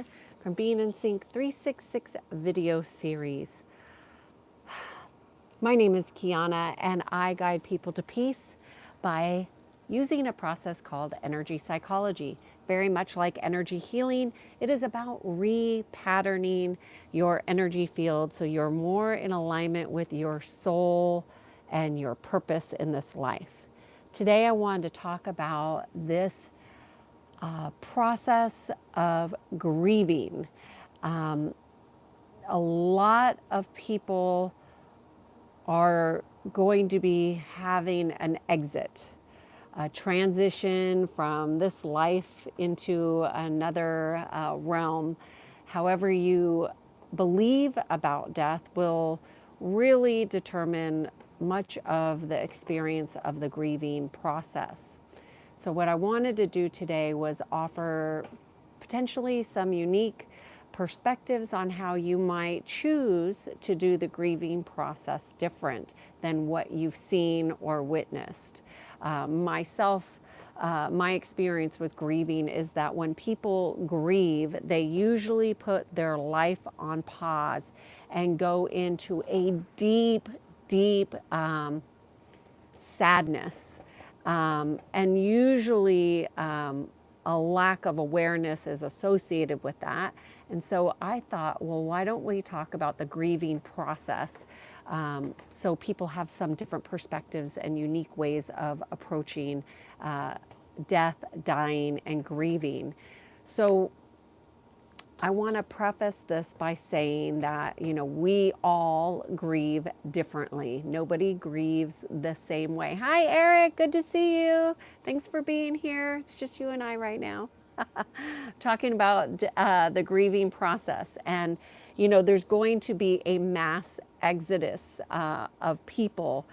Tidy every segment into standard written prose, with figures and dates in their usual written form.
from Being in Sync 366 video series. My name is Kiana, and I guide people to peace by using a process called energy psychology. Very much like energy healing, it is about repatterning your energy field so you're more in alignment with your soul and your purpose in this life. Today, I wanted to talk about this process of grieving. A lot of people are going to be having an exit, a transition from this life into another realm. However, you believe about death will really determine much of the experience of the grieving process. So, what I wanted to do today was offer potentially some unique perspectives on how you might choose to do the grieving process different than what you've seen or witnessed. My experience with grieving is that when people grieve, they usually put their life on pause and go into a deep, deep sadness. And usually a lack of awareness is associated with that. And so I thought, well, why don't we talk about the grieving process so people have some different perspectives and unique ways of approaching death, dying, and grieving. So I want to preface this by saying that, we all grieve differently. Nobody grieves the same way. Hi, Eric. Good to see you. Thanks for being here. It's just you and I right now. Talking about the grieving process. And, there's going to be a mass exodus of people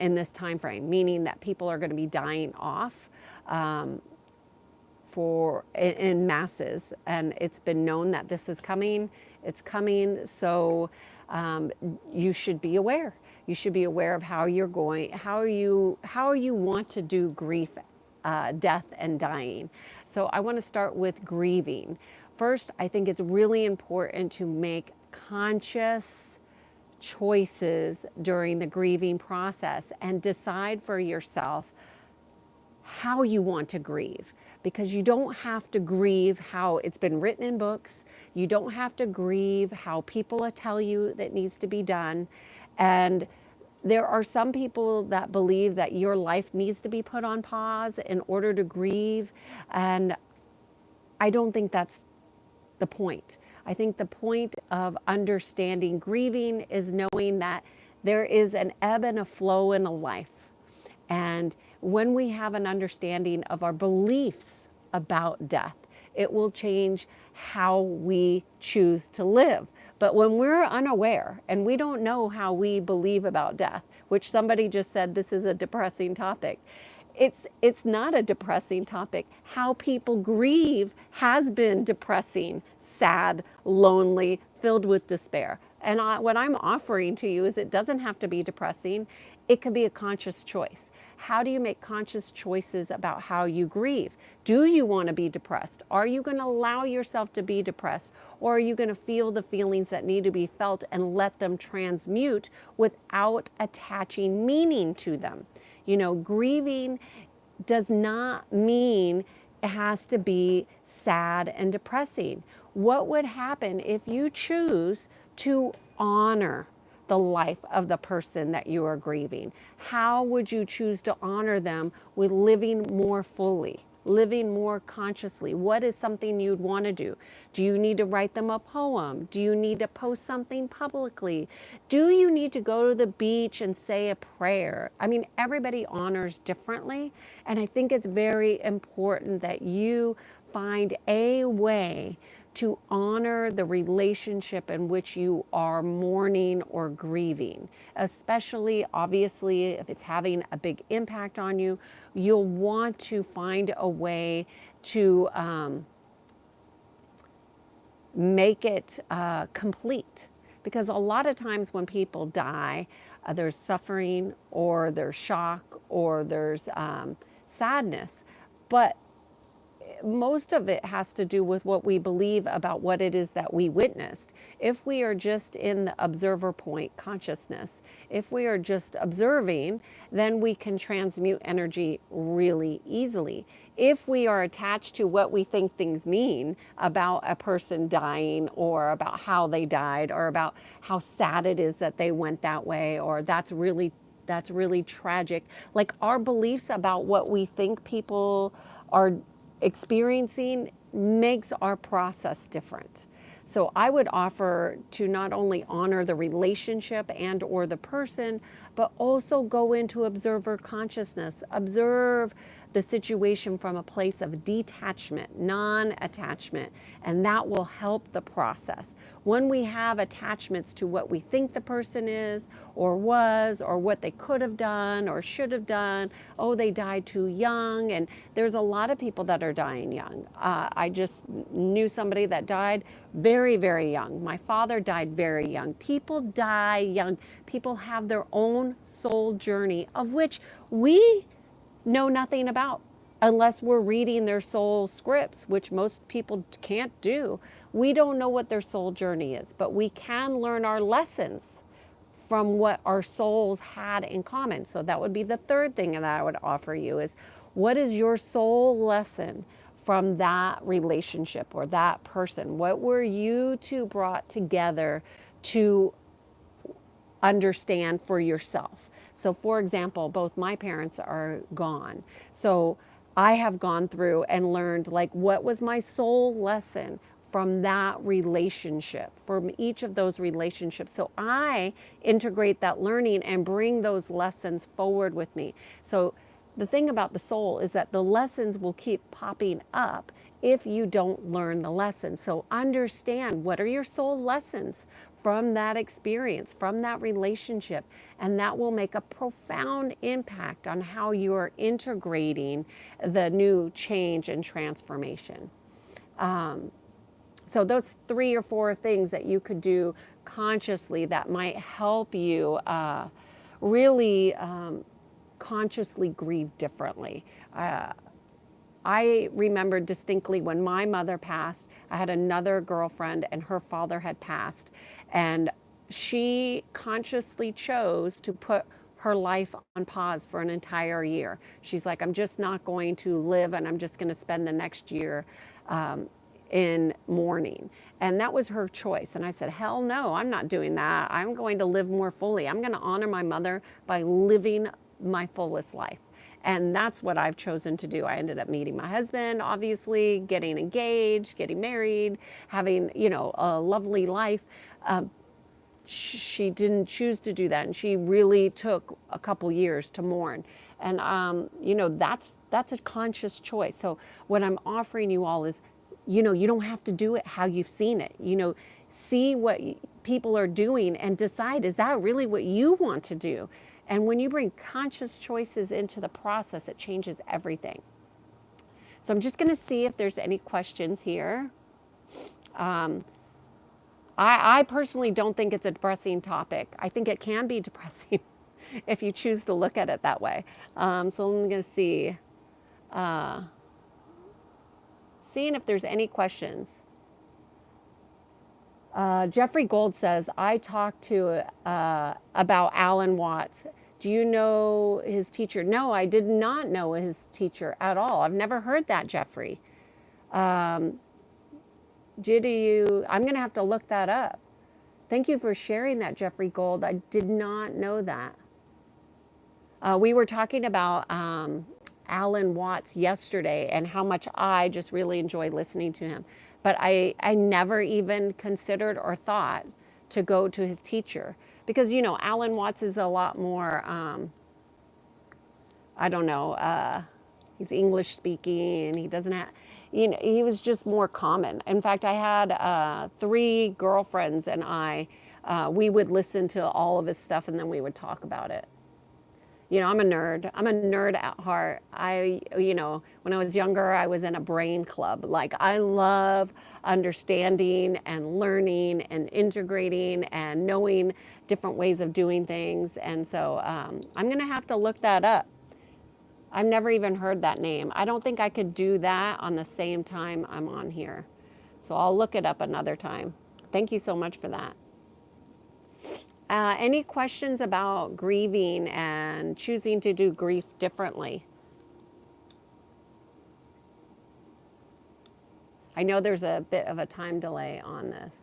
in this time frame, meaning that people are going to be dying off in masses, and it's been known that this is coming. It's coming, so you should be aware. You should be aware of how you want to do grief, death, and dying. So I want to start with grieving. First, I think it's really important to make conscious choices during the grieving process and decide for yourself how you want to grieve, because you don't have to grieve how it's been written in books. You don't have to grieve how people tell you that needs to be done. And there are some people that believe that your life needs to be put on pause in order to grieve. And I don't think that's the point. I think the point of understanding grieving is knowing that there is an ebb and a flow in a life. And when we have an understanding of our beliefs about death, it will change how we choose to live. But when we're unaware and we don't know how we believe about death, which somebody just said this is a depressing topic, it's not a depressing topic. How people grieve has been depressing, sad, lonely, filled with despair. And what I'm offering to you is it doesn't have to be depressing. It can be a conscious choice. How do you make conscious choices about how you grieve? Do you want to be depressed? Are you going to allow yourself to be depressed? Or are you going to feel the feelings that need to be felt and let them transmute without attaching meaning to them? Grieving does not mean it has to be sad and depressing. What would happen if you choose to honor the life of the person that you are grieving? How would you choose to honor them with living more fully, living more consciously? What is something you'd want to do? Do you need to write them a poem? Do you need to post something publicly? Do you need to go to the beach and say a prayer? I mean, everybody honors differently, and I think it's very important that you find a way to honor the relationship in which you are mourning or grieving, especially obviously if it's having a big impact on you. You'll want to find a way to make it complete, because a lot of times when people die, there's suffering or there's shock or there's sadness, but most of it has to do with what we believe about what it is that we witnessed. If we are just in the observer point consciousness, if we are just observing, then we can transmute energy really easily. If we are attached to what we think things mean about a person dying, or about how they died, or about how sad it is that they went that way, or that's really tragic. Like, our beliefs about what we think people are experiencing makes our process different. So I would offer to not only honor the relationship and or the person, but also go into observer consciousness. Observe the situation from a place of detachment, non-attachment, and that will help the process. When we have attachments to what we think the person is or was, or what they could have done or should have done, oh, they died too young, and there's a lot of people that are dying young. I just knew somebody that died very, very young. My father died very young. People die young. People have their own soul journey, of which we know nothing about unless we're reading their soul scripts, which most people can't do. We don't know what their soul journey is, but we can learn our lessons from what our souls had in common. So that would be the third thing that I would offer you is, what is your soul lesson from that relationship or that person? What were you two brought together to understand for yourself? So for example, both my parents are gone. So I have gone through and learned, like, what was my soul lesson from that relationship, from each of those relationships. So I integrate that learning and bring those lessons forward with me. So the thing about the soul is that the lessons will keep popping up if you don't learn the lesson. So understand, what are your soul lessons from that experience, from that relationship, and that will make a profound impact on how you are integrating the new change and transformation. So those 3 or 4 things that you could do consciously that might help you really consciously grieve differently. I remember distinctly when my mother passed, I had another girlfriend and her father had passed, and she consciously chose to put her life on pause for an entire year. She's like, I'm just not going to live, and I'm just going to spend the next year in mourning. And that was her choice. And I said, hell no, I'm not doing that. I'm going to live more fully. I'm going to honor my mother by living my fullest life. And that's what I've chosen to do. I ended up meeting my husband, obviously, getting engaged, getting married, having, a lovely life. She didn't choose to do that, and she really took a couple years to mourn. And that's a conscious choice. So what I'm offering you all is, you don't have to do it how you've seen it. See what people are doing and decide, is that really what you want to do? And when you bring conscious choices into the process, it changes everything. So I'm just going to see if there's any questions here. I personally don't think it's a depressing topic. I think it can be depressing if you choose to look at it that way. So I'm going to see. Seeing if there's any questions. Jeffrey Gold says, I talked to about Alan Watts. Do you know his teacher? No, I did not know his teacher at all. I've never heard that, Jeffrey. I'm going to have to look that up. Thank you for sharing that, Jeffrey Gold. I did not know that. We were talking about Alan Watts yesterday and how much I just really enjoy listening to him. But I never even considered or thought to go to his teacher. Because, Alan Watts is a lot more, he's English speaking. He doesn't have, he was just more common. In fact, I had 3 girlfriends and we would listen to all of his stuff and then we would talk about it. I'm a nerd. I'm a nerd at heart. When I was younger, I was in a brain club. Like, I love understanding and learning and integrating and knowing different ways of doing things. And so I'm going to have to look that up. I've never even heard that name. I don't think I could do that on the same time I'm on here. So I'll look it up another time. Thank you so much for that. Any questions about grieving and choosing to do grief differently? I know there's a bit of a time delay on this.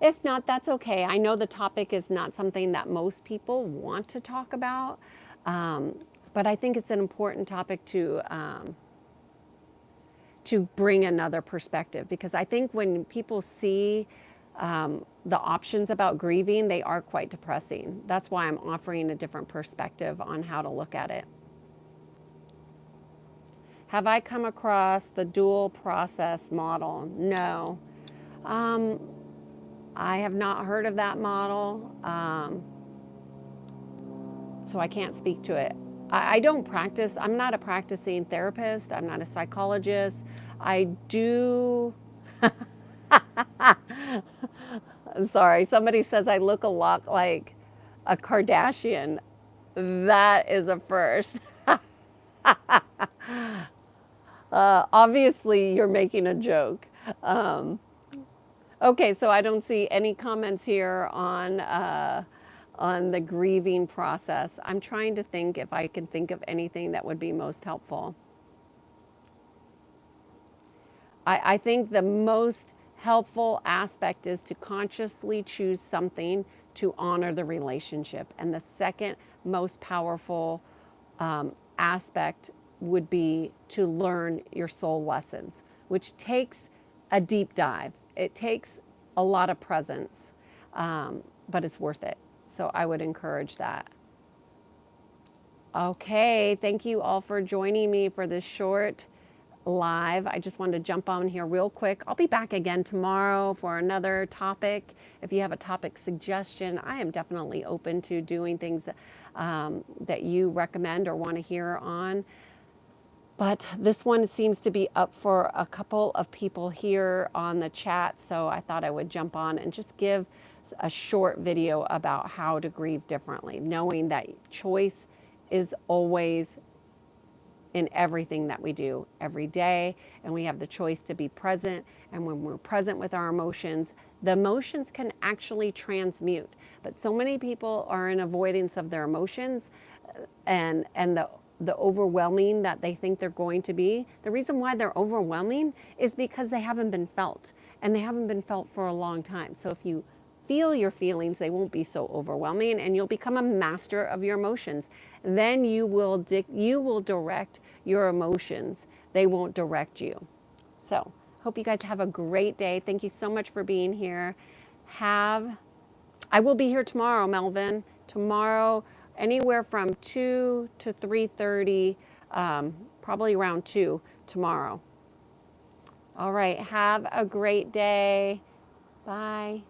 If not, that's okay. I know the topic is not something that most people want to talk about, but I think it's an important topic to bring another perspective, because I think when people see the options about grieving, they are quite depressing. That's why I'm offering a different perspective on how to look at it. Have I come across the dual process model? No. I have not heard of that model, so I can't speak to it. I don't practice. I'm not a practicing therapist. I'm not a psychologist. I do. Sorry, somebody says I look a lot like a Kardashian. That is a first. Obviously, you're making a joke. Okay, so I don't see any comments here on the grieving process. I'm trying to think if I can think of anything that would be most helpful. I think the most helpful aspect is to consciously choose something to honor the relationship. And the second most powerful aspect would be to learn your soul lessons, which takes a deep dive. It takes a lot of presence, but it's worth it. So I would encourage that. Okay, thank you all for joining me for this short live. I just wanted to jump on here real quick. I'll be back again tomorrow for another topic. If you have a topic suggestion, I am definitely open to doing things that you recommend or want to hear on. But this one seems to be up for a couple of people here on the chat, so I thought I would jump on and just give a short video about how to grieve differently, knowing that choice is always in everything that we do every day, and we have the choice to be present. And when we're present with our emotions, the emotions can actually transmute. But so many people are in avoidance of their emotions, and the overwhelming that they think they're going to be. The reason why they're overwhelming is because they haven't been felt, and they haven't been felt for a long time. So if you feel your feelings, they won't be so overwhelming, and you'll become a master of your emotions. Then you will direct your emotions. They won't direct you. So hope you guys have a great day. Thank you so much for being here. I will be here tomorrow, Melvin. Tomorrow, anywhere from 2 to 3:30, probably around 2 tomorrow. All right, have a great day. Bye.